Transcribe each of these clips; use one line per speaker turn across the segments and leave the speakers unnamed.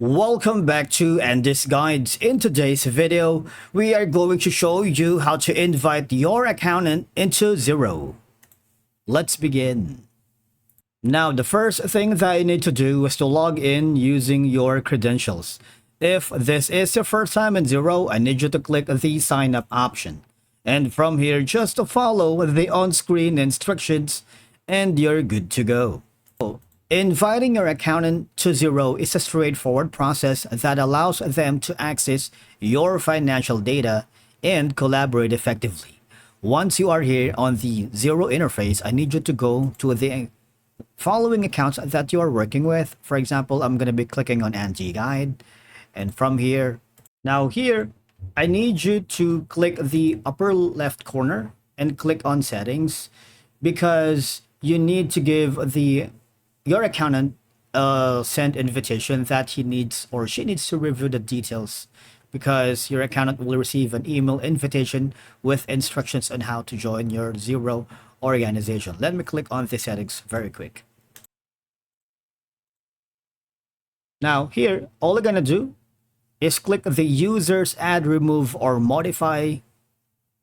Welcome back to Andy's Guides. In today's video, we are going to show you how to invite your accountant into Xero. Let's begin. Now, the first thing that you need to do is to log in using your credentials. If this is your first time in Xero, I need you to click the sign up option. And from here, just to follow the on-screen instructions and you're good to go. Inviting your accountant to Xero is a straightforward process that allows them to access your financial data and collaborate effectively. Once you are here on the Xero interface, I need you to go to the following accounts that you are working with. For example, I'm going to be clicking on Angie Guide. And from here, I need you to click the upper left corner and click on settings because you need to give your accountant send invitation that he needs or she needs to review the details, because your accountant will receive an email invitation with instructions on how to join your Xero organization. Let me click on the settings very quick. Now here, all you're gonna do is click the users add, remove, or modify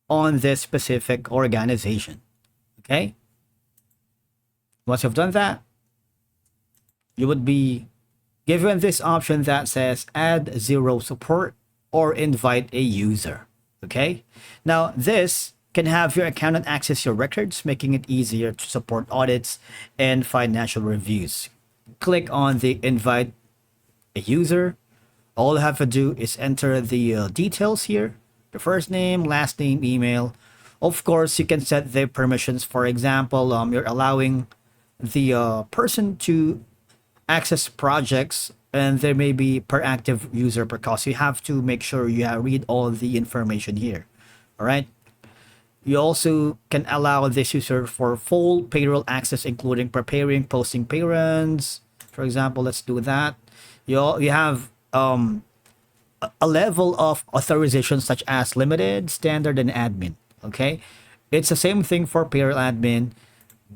on this specific organization. Okay. Once you've done that, you would be given this option that says add Xero support or invite a user. Okay. Now this can have your accountant access your records, making it easier to support audits and financial reviews. Click on the invite a user. All you have to do is enter the details here, the first name, last name, email. Of course, you can set the permissions. For example, you're allowing the person to access projects, and there may be per active user per cost. You have to make sure you read all the information here. All right. You also can allow this user for full payroll access, including preparing, posting pay runs. For example, let's do that. You have a level of authorization such as limited, standard, and admin. Okay. It's the same thing for payroll admin,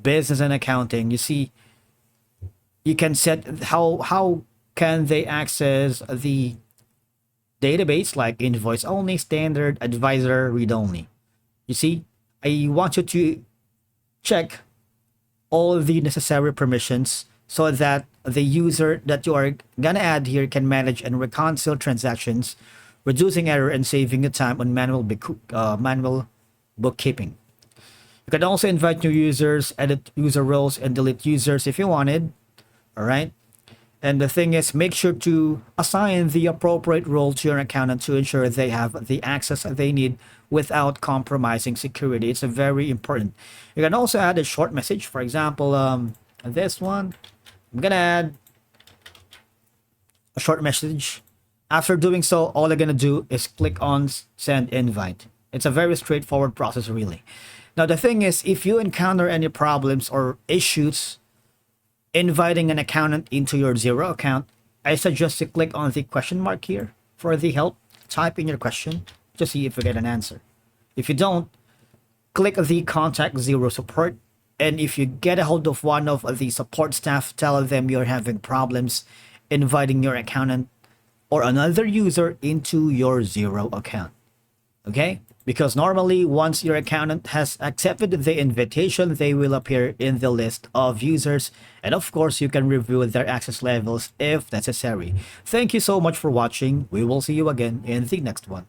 business and accounting. You see, you can set how can they access the database, like invoice only, standard, advisor, read only. You see, I want you to check all the necessary permissions so that the user that you are gonna add here can manage and reconcile transactions, reducing error and saving you time on manual bookkeeping. You can also invite new users, edit user roles, and delete users if you wanted. All right. And the thing is, make sure to assign the appropriate role to your accountant to ensure they have the access they need without compromising security. It's a very important. You can also add a short message. For example, this one, I'm going to add a short message. After doing so, all you're going to do is click on send invite. It's a very straightforward process, really. Now, the thing is, if you encounter any problems or issues inviting an accountant into your Xero account, I suggest you click on the question mark here for the help. Type in your question to see if you get an answer. If you don't, click the contact Xero support. And if you get a hold of one of the support staff, tell them you're having problems inviting your accountant or another user into your Xero account. Okay? Because normally, once your accountant has accepted the invitation, they will appear in the list of users. And of course, you can review their access levels if necessary. Thank you so much for watching. We will see you again in the next one.